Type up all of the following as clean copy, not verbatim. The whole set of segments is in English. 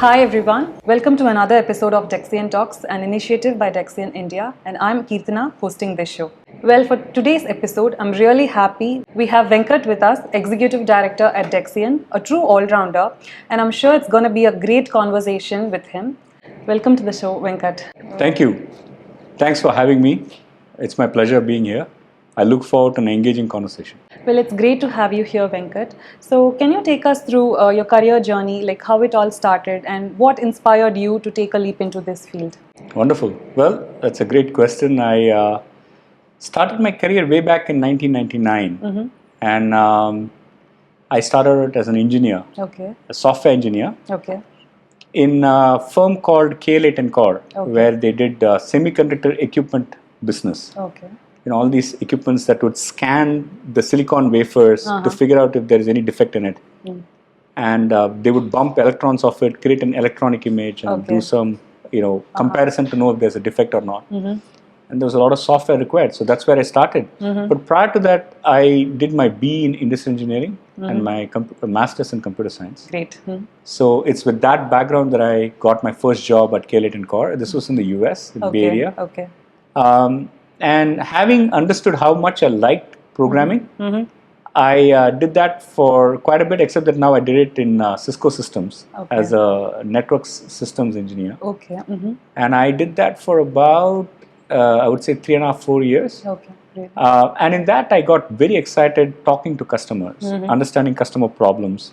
Hi everyone, welcome to another episode of Dexian Talks, an initiative by Dexian India, and I'm Kerthana hosting this show. Well, for today's episode, I'm really happy we have Venkat with us, Executive Director at Dexian, a true all-rounder, and I'm sure it's going to be a great conversation with him. Welcome to the show, Venkat. Thank you. Thanks for having me. It's my pleasure being here. I look forward to an engaging conversation. Well, it's great to have you here, Venkat. So, can you take us through your career journey, like how it all started and what inspired you to take a leap into this field? Wonderful. Well, that's a great question. I started my career way back in 1999, and I started as an engineer, a software engineer, in a firm called Kerthana, where they did semiconductor equipment business. All these equipments that would scan the silicon wafers to figure out if there is any defect in it. And they would bump electrons off it, create an electronic image, and do some comparison to know if there's a defect or not. And there was a lot of software required. So that's where I started. But prior to that, I did my B in industrial engineering and my master's in computer science. Great. So it's with that background that I got my first job at Kerthana. This was in the US, in the Bay Area. And having understood how much I liked programming, I did that for quite a bit, except that now I did it in Cisco systems as a network systems engineer. And I did that for about, I would say 3.5 to 4 years. And in that, I got very excited talking to customers, understanding customer problems.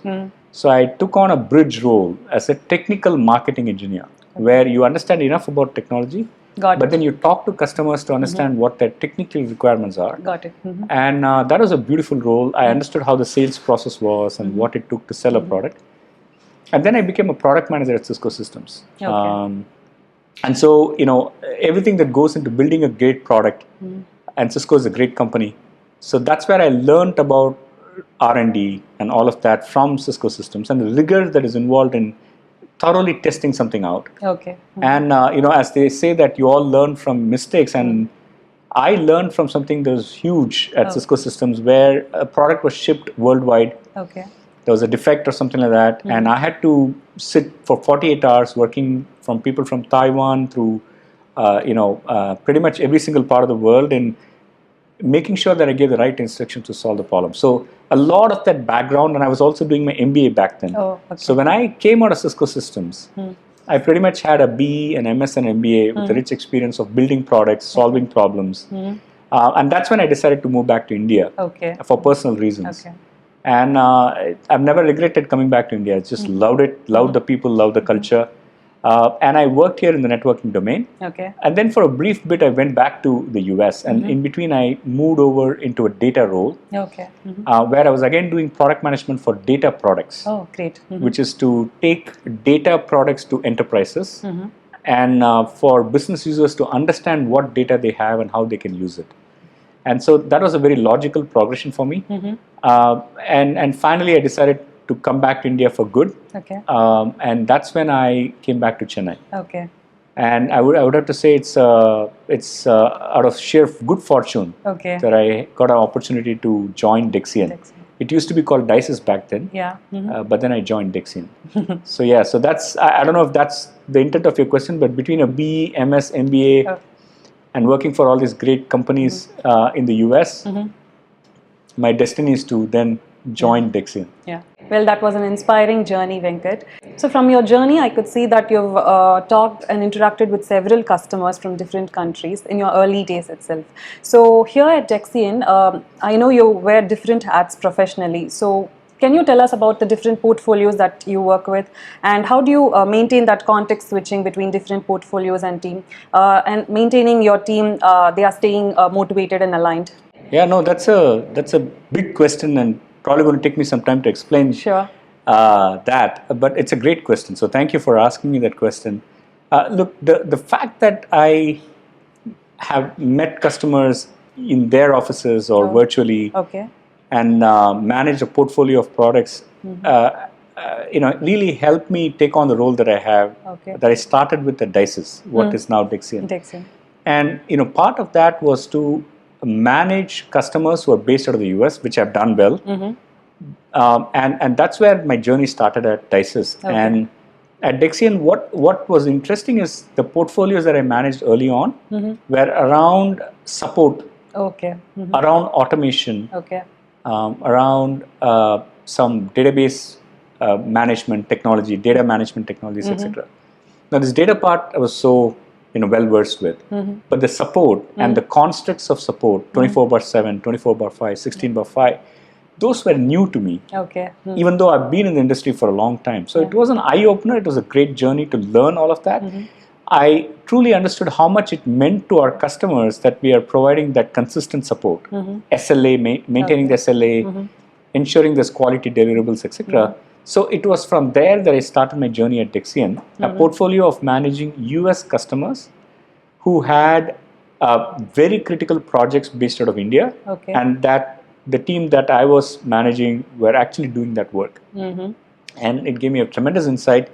So I took on a bridge role as a technical marketing engineer, where you understand enough about technology, but then you talk to customers to understand what their technical requirements are. And that was a beautiful role. I understood how the sales process was and what it took to sell a product. And then I became a product manager at Cisco Systems. And so, everything that goes into building a great product, and Cisco is a great company. So that's where I learned about R&D and all of that from Cisco Systems and the rigor that is involved in thoroughly testing something out. And as they say that you all learn from mistakes, and I learned from something that was huge at Cisco Systems, where a product was shipped worldwide. There was a defect or something like that, and I had to sit for 48 hours working from people from Taiwan through pretty much every single part of the world, and making sure that I gave the right instructions to solve the problem. So a lot of that background, and I was also doing my MBA back then. So when I came out of Cisco Systems, I pretty much had a B, an MS, and MBA with a rich experience of building products, solving problems. And that's when I decided to move back to India for personal reasons. And I've never regretted coming back to India. I just loved it, loved the people, loved the culture. And I worked here in the networking domain. And then for a brief bit, I went back to the US. And in between, I moved over into a data role, where I was again doing product management for data products. Which is to take data products to enterprises and for business users to understand what data they have and how they can use it. And so that was a very logical progression for me. And finally, I decided to come back to India for good. And that's when I came back to Chennai. And I would have to say it's out of sheer good fortune that I got an opportunity to join Dexian. It used to be called Dices back then, but then I joined Dexian. So that's, I don't know if that's the intent of your question, but between a B, MS, MBA, and working for all these great companies in the US, my destiny is to then join Dexian. Well, that was an inspiring journey, Venkat. So from your journey, I could see that you've talked and interacted with several customers from different countries in your early days itself. So here at Dexian, I know you wear different hats professionally. So can you tell us about the different portfolios that you work with, and how do you maintain that context switching between different portfolios and team, and maintaining your team, they are staying motivated and aligned? Yeah, no, that's a big question, and probably going to take me some time to explain that, but it's a great question. So thank you for asking me that question. Look, the fact that I have met customers in their offices or virtually, and manage a portfolio of products, really helped me take on the role that I have, that I started with at Dices, what is now Dexian. And part of that was to manage customers who are based out of the US, which I've done well. And that's where my journey started at Dices. And At Dexian, what was interesting is the portfolios that I managed early on were around support, around automation, around some database management technology, data management technologies, etc. Now, this data part I was so well versed with, but the support and the constructs of support, 24/7, 24/5, 16/5. Those were new to me, even though I've been in the industry for a long time. So it was an eye-opener. It was a great journey to learn all of that. I truly understood how much it meant to our customers that we are providing that consistent support, SLA, maintaining the SLA, ensuring there's quality deliverables, etc. So it was from there that I started my journey at Dexian, a portfolio of managing US customers who had very critical projects based out of India, and that the team that I was managing were actually doing that work. And it gave me a tremendous insight.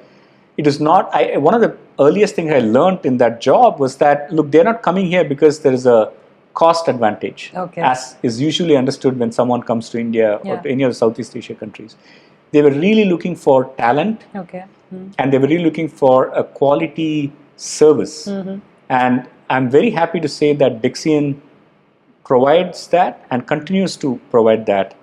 It is not, one of the earliest things I learned in that job was that, look, they're not coming here because there is a cost advantage, as is usually understood when someone comes to India or to any of the Southeast Asia countries. They were really looking for talent, and they were really looking for a quality service. And I'm very happy to say that Dexian provides that and continues to provide that,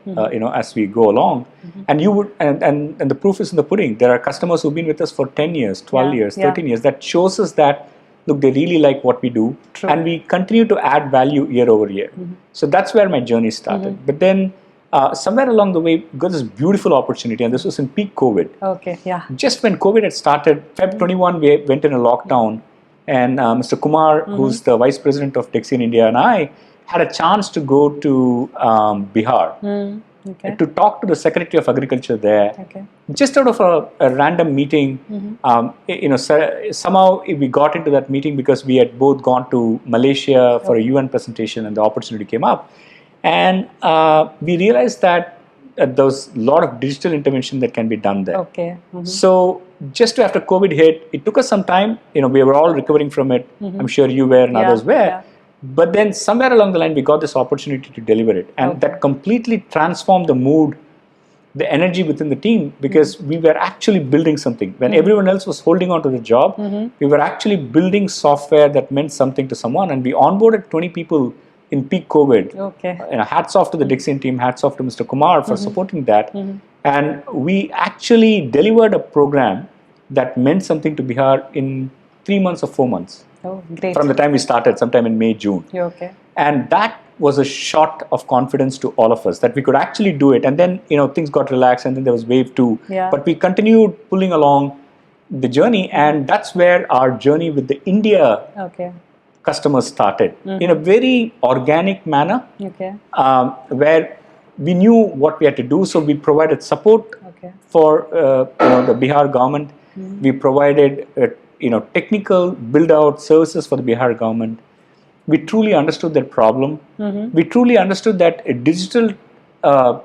as we go along. And you would, and the proof is in the pudding. There are customers who've been with us for 10 years, 12 years, 13 years. That shows us that, look, they really like what we do. And we continue to add value year over year. So that's where my journey started. But then somewhere along the way, got this beautiful opportunity, and this was in peak COVID. Just when COVID had started, Feb 21, we went in a lockdown, and Mr. Kumar, who's the Vice President of Dexian India, and I had a chance to go to Bihar to talk to the Secretary of Agriculture there, just out of a random meeting. Somehow we got into that meeting because we had both gone to Malaysia for a UN presentation, and the opportunity came up. And we realized that there was a lot of digital intervention that can be done there. So just after COVID hit, it took us some time. We were all recovering from it. I'm sure you were and others were. But then somewhere along the line, we got this opportunity to deliver it. And that completely transformed the mood, the energy within the team, because we were actually building something. When everyone else was holding on to the job, we were actually building software that meant something to someone. And we onboarded 20 people in peak COVID. Hats off to the Dexian team, hats off to Mr. Kumar for supporting that. And we actually delivered a program that meant something to Bihar in 3 months or 4 months. From the time we started, sometime in May, June. And that was a shot of confidence to all of us, that we could actually do it. And then, things got relaxed, and then there was wave 2. But we continued pulling along the journey, and that's where our journey with the India customers started, in a very organic manner, where we knew what we had to do. So we provided support for the Bihar government. We provided technical build-out services for the Bihar government. We truly understood their problem. We truly understood that a digital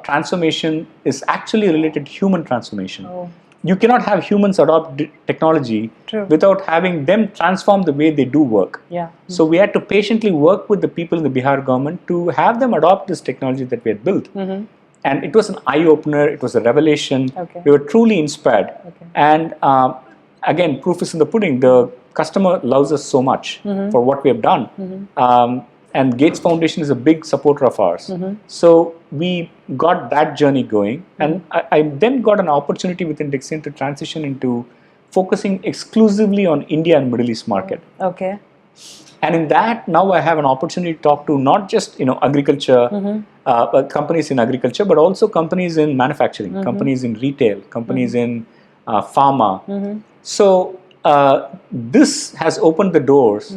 transformation is actually related to human transformation. You cannot have humans adopt technology without having them transform the way they do work. So we had to patiently work with the people in the Bihar government to have them adopt this technology that we had built. And it was an eye-opener. It was a revelation. We were truly inspired. And again, proof is in the pudding. The customer loves us so much for what we have done. And Gates Foundation is a big supporter of ours. So we got that journey going. And I then got an opportunity within Dexian to transition into focusing exclusively on India and Middle East market. And in that, now I have an opportunity to talk to not just agriculture, companies in agriculture, but also companies in manufacturing, companies in retail, companies in pharma. So this has opened the doors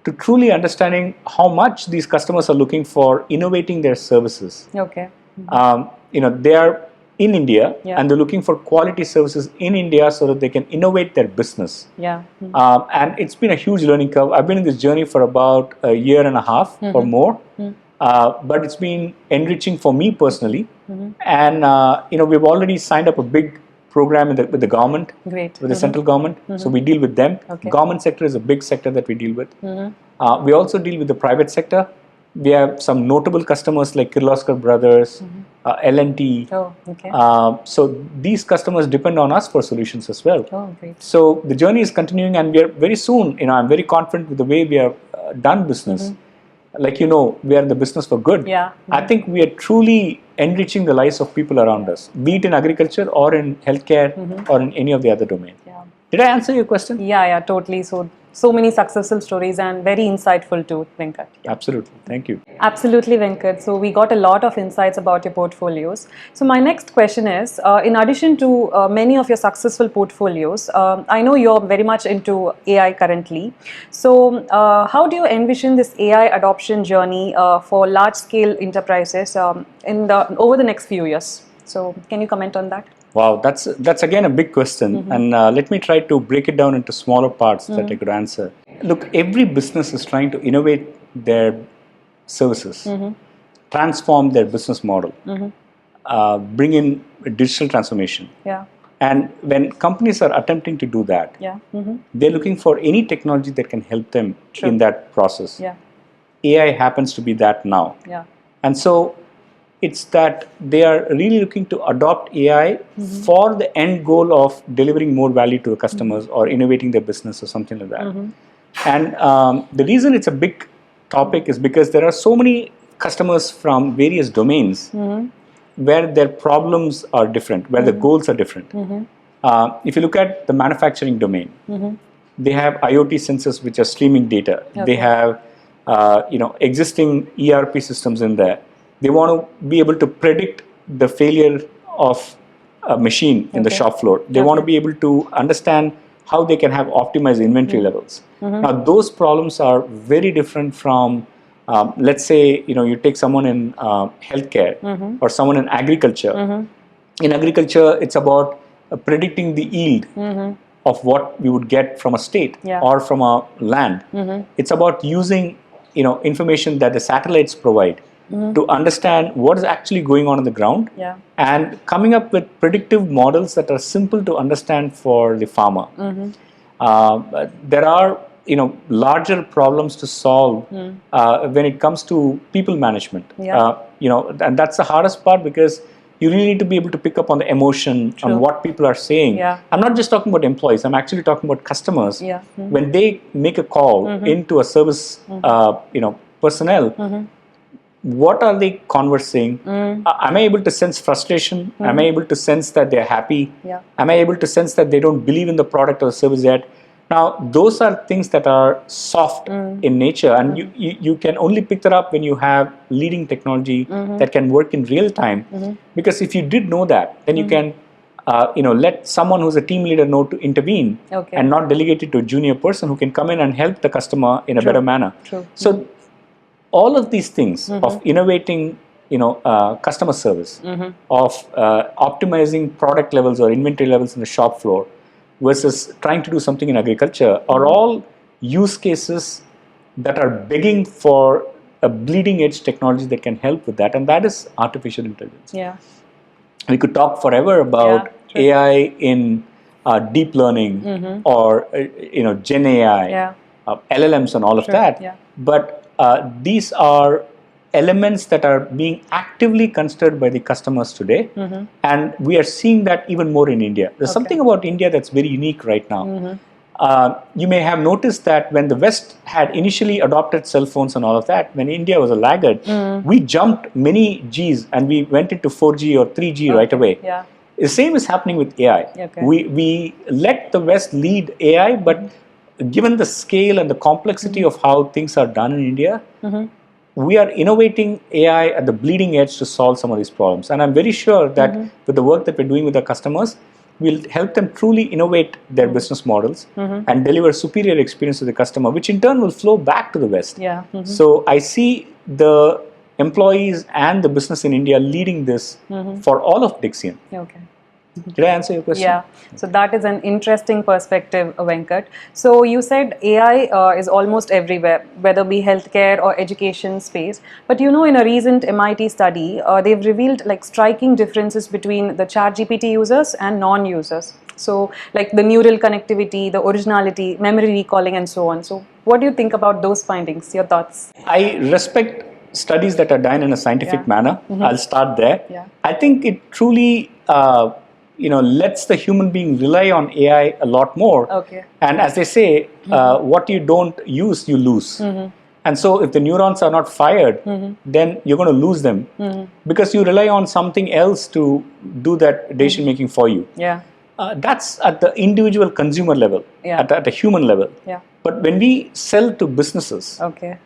to truly understanding how much these customers are looking for innovating their services. They are in India, and they're looking for quality services in India so that they can innovate their business. And it's been a huge learning curve. I've been in this journey for about a year and a half or more, but it's been enriching for me personally. And we've already signed up a big program with the government, with the central government. So we deal with them. Government sector is a big sector that we deal with. We also deal with the private sector. We have some notable customers like Kirloskar Brothers, L&T. Oh, okay. So these customers depend on us for solutions as well. Oh, great. So the journey is continuing, and we are very soon, I'm very confident with the way we have done business. Like, we are in the business for good. Yeah. I think we are truly enriching the lives of people around us, be it in agriculture or in healthcare or in any of the other domains. Yeah. Did I answer your question? Yeah, totally. So many successful stories and very insightful too, Venkat. Yeah. Absolutely. Thank you. Absolutely, Venkat. So we got a lot of insights about your portfolios. So my next question is, in addition to many of your successful portfolios, I know you're very much into AI currently. So how do you envision this AI adoption journey for large-scale enterprises over the next few years? So can you comment on that? Wow, that's again a big question, and let me try to break it down into smaller parts that I could answer. Look, every business is trying to innovate their services, transform their business model, bring in digital transformation. Yeah. And when companies are attempting to do that, they're looking for any technology that can help them in that process. Yeah. AI happens to be that now. Yeah. And so it's that they are really looking to adopt AI for the end goal of delivering more value to the customers or innovating their business or something like that. And the reason it's a big topic is because there are so many customers from various domains where their problems are different, where the goals are different. If you look at the manufacturing domain, they have IoT sensors which are streaming data. Okay. They have existing ERP systems in there. They want to be able to predict the failure of a machine in the shop floor. They want to be able to understand how they can have optimized inventory levels. Now, those problems are very different from, let's say, you take someone in healthcare or someone in agriculture. In agriculture, it's about predicting the yield of what we would get from a state or from a land. It's about using, information that the satellites provide to understand what is actually going on the ground and coming up with predictive models that are simple to understand for the farmer. There are larger problems to solve when it comes to people management. And that's the hardest part, because you really need to be able to pick up on the emotion, on what people are saying. I'm not just talking about employees, I'm actually talking about customers. When they make a call into a service personnel, what are they conversing? Am I able to sense frustration? Am I able to sense that they're happy? Am I able to sense that they don't believe in the product or the service yet? Now, those are things that are soft in nature, and you can only pick that up when you have leading technology that can work in real time. Because if you did know that, then you can let someone who's a team leader know to intervene and not delegate it to a junior person who can come in and help the customer in a better manner. So all of these things of innovating, customer service, of optimizing product levels or inventory levels in the shop floor versus trying to do something in agriculture are all use cases that are begging for a bleeding edge technology that can help with that, and that is artificial intelligence. We could talk forever about AI in deep learning or Gen AI, LLMs and all of that. But these are elements that are being actively considered by the customers today, and we are seeing that even more in India. There's something about India that's very unique right now. You may have noticed that when the West had initially adopted cell phones and all of that, when India was a laggard, we jumped many Gs and we went into 4G or 3G right away. The same is happening with AI. We let the West lead AI, but given the scale and the complexity of how things are done in India, we are innovating AI at the bleeding edge to solve some of these problems. And I'm very sure that with the work that we're doing with our customers, we'll help them truly innovate their business models and deliver superior experience to the customer, which in turn will flow back to the West. So I see the employees and the business in India leading this for all of Dexian. Did I answer your question? Yeah, so that is an interesting perspective, Venkat. So you said AI is almost everywhere, whether it be healthcare or education space. But in a recent MIT study, they've revealed striking differences between the ChatGPT users and non-users. So like the neural connectivity, the originality, memory recalling and so on. So what do you think about those findings, your thoughts? I respect studies that are done in a scientific manner. I'll start there. Yeah. I think it truly lets the human being rely on AI a lot more. Okay. And as they say, what you don't use, you lose. And so if the neurons are not fired, then you're going to lose them because you rely on something else to do that decision making for you. Yeah. That's at the individual consumer level, at a human level. Yeah. But when we sell to businesses, okay,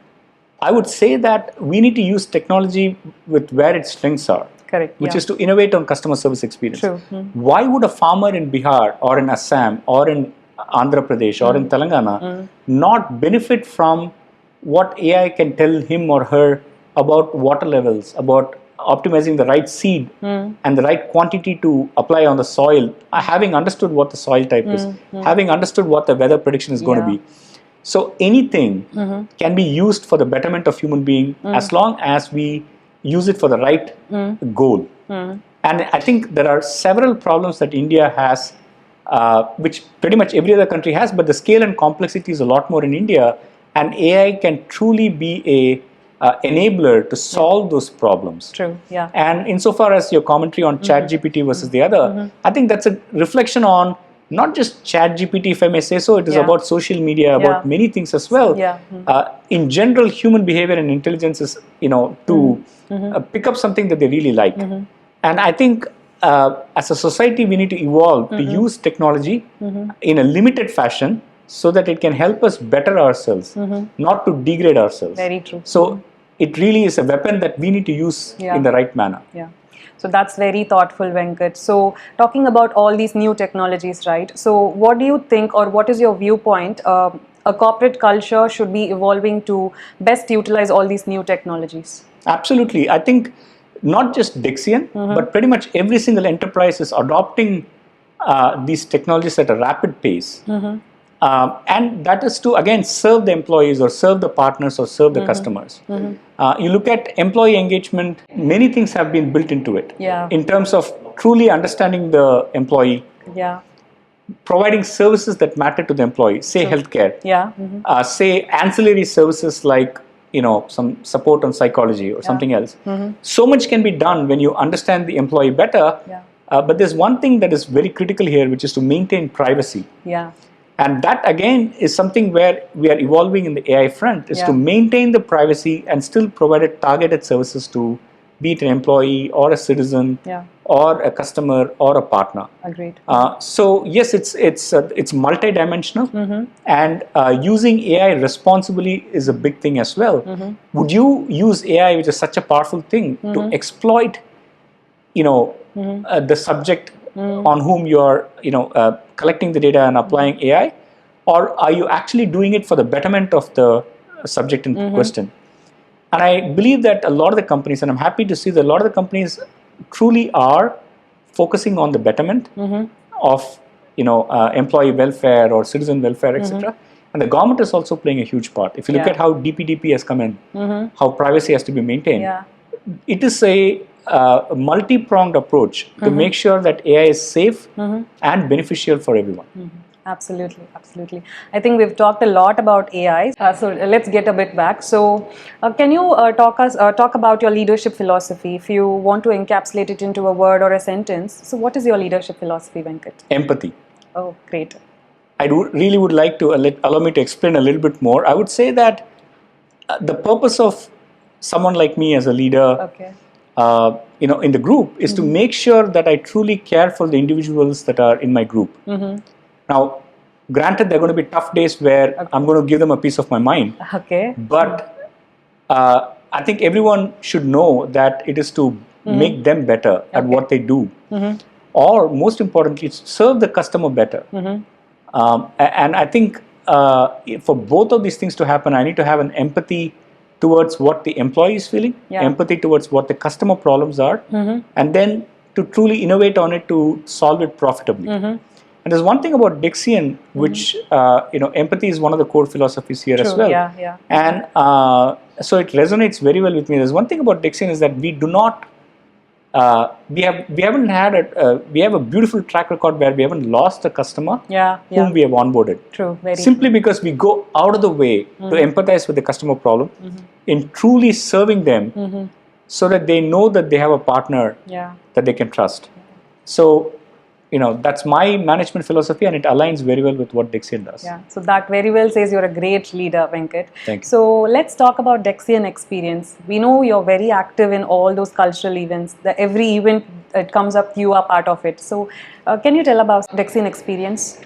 I would say that we need to use technology with where its strengths are. Correct. Which is to innovate on customer service experience. True. Why would a farmer in Bihar or in Assam or in Andhra Pradesh or in Telangana not benefit from what AI can tell him or her about water levels, about optimizing the right seed and the right quantity to apply on the soil, having understood what the soil type is, having understood what the weather prediction is going to be. So anything can be used for the betterment of human being as long as we use it for the right goal. And I think there are several problems that India has, which pretty much every other country has, but the scale and complexity is a lot more in India, and AI can truly be a enabler to solve those problems. True. Yeah. And insofar as your commentary on ChatGPT versus the other, I think that's a reflection on not just ChatGPT, if I may say so. It is about social media, about many things as well. In general, human behavior and intelligence is, to pick up something that they really like. And I think as a society, we need to evolve to use technology in a limited fashion so that it can help us better ourselves, not to degrade ourselves. Very true. So it really is a weapon that we need to use in the right manner. Yeah. So that's very thoughtful, Venkat. So talking about all these new technologies, right? So what do you think, or what is your viewpoint? A corporate culture should be evolving to best utilize all these new technologies. Absolutely. I think not just Dexian, but pretty much every single enterprise is adopting these technologies at a rapid pace. And that is to, again, serve the employees or serve the partners or serve the customers. You look at employee engagement, many things have been built into it. In terms of truly understanding the employee, providing services that matter to the employee, say healthcare, say ancillary services like some support on psychology or something else. So much can be done when you understand the employee better. But there's one thing that is very critical here, which is to maintain privacy. And that again is something where we are evolving in the AI front, is to maintain the privacy and still provide targeted services to be it an employee or a citizen or a customer or a partner. Agreed. So yes, it's multidimensional, and using AI responsibly is a big thing as well. Would you use AI, which is such a powerful thing, to exploit, the subject on whom you are, collecting the data and applying AI, or are you actually doing it for the betterment of the subject in question? And I believe that a lot of the companies, and I'm happy to see that a lot of the companies truly are focusing on the betterment of, employee welfare or citizen welfare, etc. And the government is also playing a huge part. If you look at how DPDP has come in, how privacy has to be maintained, it is a multi-pronged approach to make sure that AI is safe and beneficial for everyone. Absolutely, absolutely. I think we've talked a lot about AI. So let's get a bit back. So can you talk about your leadership philosophy? If you want to encapsulate it into a word or a sentence, so what is your leadership philosophy, Venkat? Empathy. Oh, great. I really would like to allow me to explain a little bit more. I would say that the purpose of someone like me as a leader, in the group is to make sure that I truly care for the individuals that are in my group. Now, granted, there are going to be tough days where I'm going to give them a piece of my mind. But I think everyone should know that it is to make them better at what they do. Or most importantly, serve the customer better. And I think for both of these things to happen, I need to have an empathy towards what the employee is feeling, empathy towards what the customer problems are, and then to truly innovate on it to solve it profitably. And there's one thing about Dexian, which, empathy is one of the core philosophies here as well. And so it resonates very well with me. There's one thing about Dexian is that we do not we haven't had we have a beautiful track record where we haven't lost a customer whom we have onboarded. True, very simply true. because we go out of the way to empathize with the customer problem in truly serving them so that they know that they have a partner that they can trust. So, that's my management philosophy, and it aligns very well with what Dexian does. Yeah, so that very well says you're a great leader, Venkat. Thank you. So let's talk about Dexian Experience. We know you're very active in all those cultural events. Every event it comes up, you are part of it. So can you tell about Dexian Experience?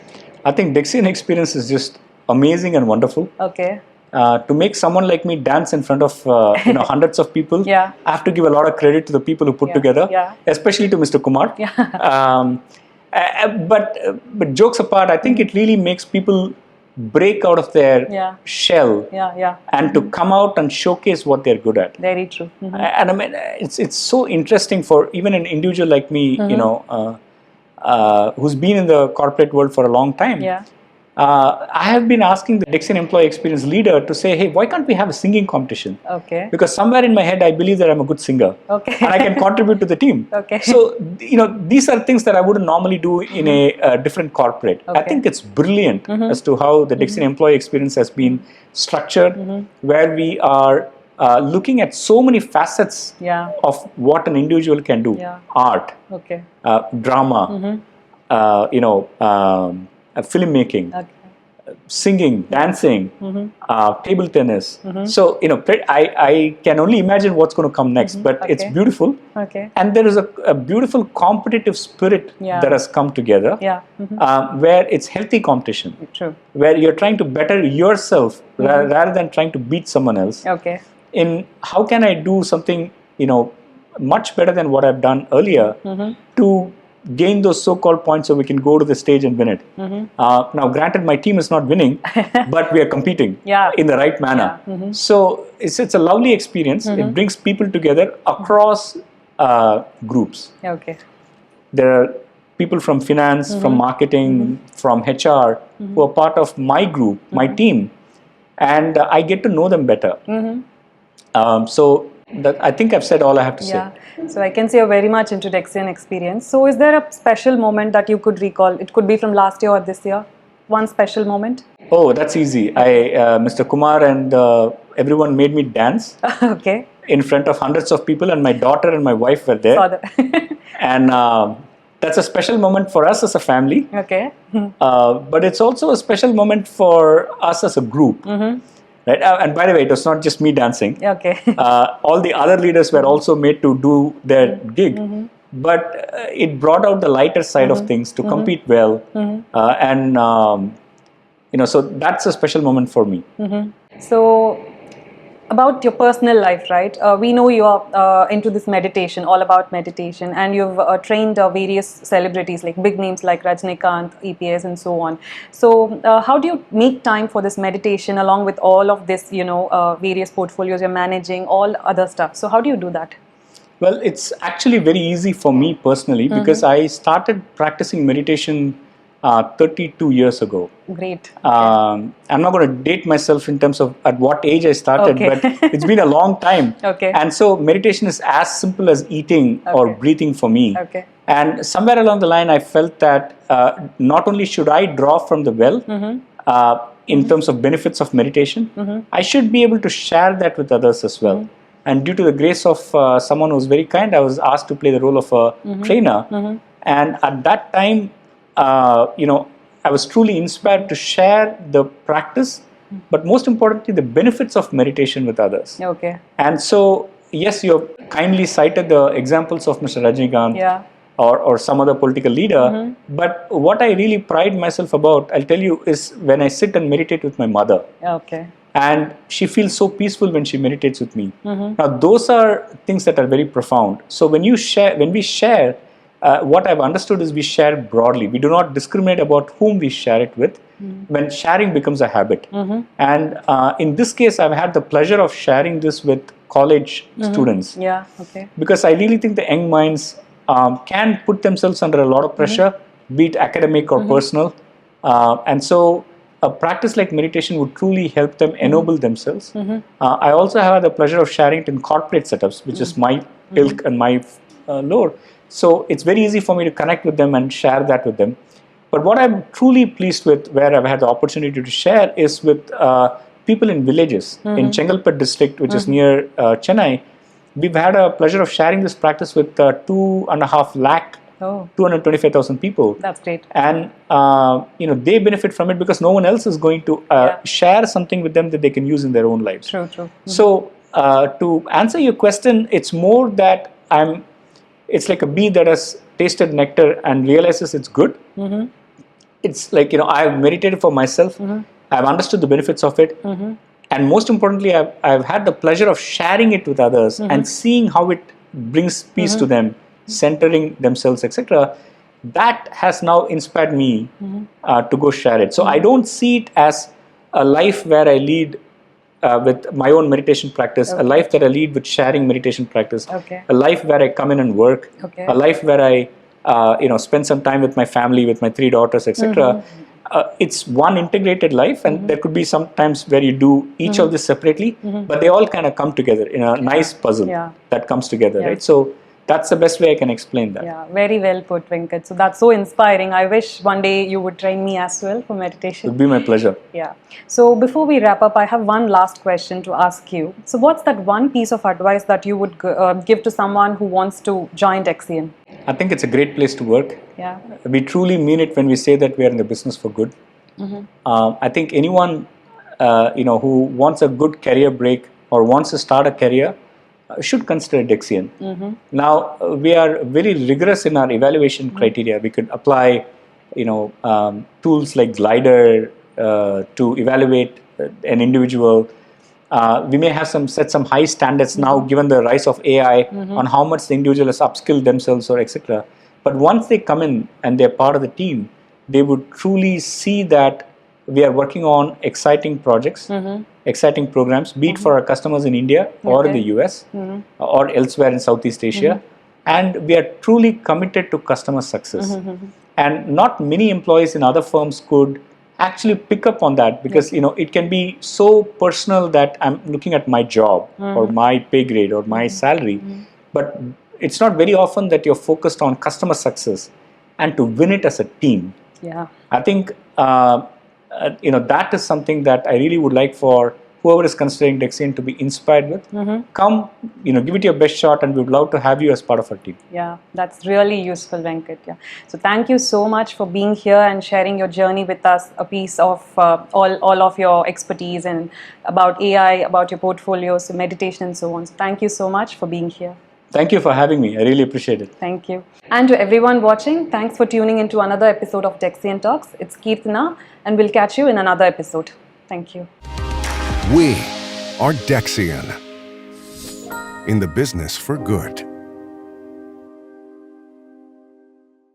I think Dexian Experience is just amazing and wonderful. Okay. To make someone like me dance in front of hundreds of people, I have to give a lot of credit to the people who put together, especially to Mr. Kumar. But jokes apart, I think it really makes people break out of their shell and to come out and showcase what they're good at. Very true. And I mean, it's so interesting for even an individual like me, who's been in the corporate world for a long time. I have been asking the Dexian Employee Experience leader to say, hey, why can't we have a singing competition? Okay. Because somewhere in my head, I believe that I'm a good singer. Okay. And I can contribute to the team. Okay. So, these are things that I wouldn't normally do in a different corporate. Okay. I think it's brilliant as to how the Dexian Employee Experience has been structured, where we are looking at so many facets of what an individual can do. Art, drama, filmmaking, singing, dancing, table tennis. So, I can only imagine what's going to come next, but it's beautiful. And there is a beautiful competitive spirit that has come together, where it's healthy competition, where you're trying to better yourself rather than trying to beat someone else. In how can I do something, much better than what I've done earlier to gain those so-called points so we can go to the stage and win it. Now, granted, my team is not winning, but we are competing in the right manner. So it's a lovely experience. It brings people together across groups. There are people from finance, from marketing, from HR who are part of my group, my team, and I get to know them better. So I think I've said all I have to say. So I can say you're very much into Dexian Experience. So is there a special moment that you could recall? It could be from last year or this year. One special moment? Oh, that's easy. Mr. Kumar and everyone made me dance in front of hundreds of people, and my daughter and my wife were there. Saw that. And that's a special moment for us as a family. But it's also a special moment for us as a group. Right? And by the way, it was not just me dancing. All the other leaders were also made to do their gig. But it brought out the lighter side of things to compete well. So that's a special moment for me. So, about your personal life, right? We know you're into this meditation, all about meditation, and you've trained various celebrities like big names like Rajnikant, EPS, and so on. So, how do you make time for this meditation along with all of this, various portfolios you're managing, all other stuff? So, how do you do that? Well, it's actually very easy for me personally because I started practicing meditation 32 years ago. Great. I'm not going to date myself in terms of at what age I started, but it's been a long time. And so meditation is as simple as eating or breathing for me. And somewhere along the line, I felt that not only should I draw from the well in terms of benefits of meditation, I should be able to share that with others as well. And due to the grace of someone who was very kind, I was asked to play the role of a trainer. And at that time, I was truly inspired to share the practice, but most importantly, the benefits of meditation with others. And so, yes, you have kindly cited the examples of Mr. Rajnikant or some other political leader, but what I really pride myself about, I'll tell you, is when I sit and meditate with my mother. And she feels so peaceful when she meditates with me. Now, those are things that are very profound. So when we share, what I've understood is we share broadly. We do not discriminate about whom we share it with when sharing becomes a habit. And in this case, I've had the pleasure of sharing this with college students. Because I really think the young minds can put themselves under a lot of pressure, be it academic or personal. And so a practice like meditation would truly help them ennoble themselves. I also have the pleasure of sharing it in corporate setups, which is my ilk and my lower. So it's very easy for me to connect with them and share that with them. But what I'm truly pleased with, where I've had the opportunity to share, is with people in villages. In Chengalpet district, which is near Chennai, we've had a pleasure of sharing this practice with 2.5 lakh, 225,000 people. That's great. And they benefit from it because no one else is going to share something with them that they can use in their own lives. True. So to answer your question, it's more that it's like a bee that has tasted nectar and realizes it's good. It's like, I've meditated for myself. I've understood the benefits of it. And most importantly, I've had the pleasure of sharing it with others and seeing how it brings peace to them, centering themselves, etc. That has now inspired me to go share it. So I don't see it as a life where I lead with my own meditation practice, a life that I lead with sharing meditation practice, a life where I come in and work, a life where I spend some time with my family, with my 3 daughters, etc. It's one integrated life, and there could be some times where you do each of this separately, but they all kind of come together in a nice puzzle that comes together, right? So that's the best way I can explain that. Yeah, very well put, Venkat. So that's so inspiring. I wish one day you would train me as well for meditation. It would be my pleasure. Yeah. So before we wrap up, I have one last question to ask you. So what's that one piece of advice that you would give to someone who wants to join Dexian? I think it's a great place to work. Yeah. We truly mean it when we say that we are in the business for good. I think anyone who wants a good career break or wants to start a career should consider Dexian. Now, we are very rigorous in our evaluation criteria. We could apply, tools like Glider to evaluate an individual. We may have set some high standards now, given the rise of AI, on how much the individual has upskilled themselves or etc. But once they come in and they're part of the team, they would truly see that we are working on exciting projects, exciting programs, be it for our customers in India or in the US or elsewhere in Southeast Asia. And we are truly committed to customer success. And not many employees in other firms could actually pick up on that because, it can be so personal that I'm looking at my job or my pay grade or my salary. But it's not very often that you're focused on customer success and to win it as a team. Yeah. I think that is something that I really would like for whoever is considering Dexian to be inspired with. Come, give it your best shot, and we would love to have you as part of our team. Yeah, that's really useful, Venkat. Yeah. So thank you so much for being here and sharing your journey with us, a piece of all of your expertise and about AI, about your portfolio, so meditation and so on. So thank you so much for being here. Thank you for having me. I really appreciate it. Thank you. And to everyone watching, thanks for tuning into another episode of Dexian Talks. It's Kerthana, and we'll catch you in another episode. Thank you. We are Dexian, in the business for good.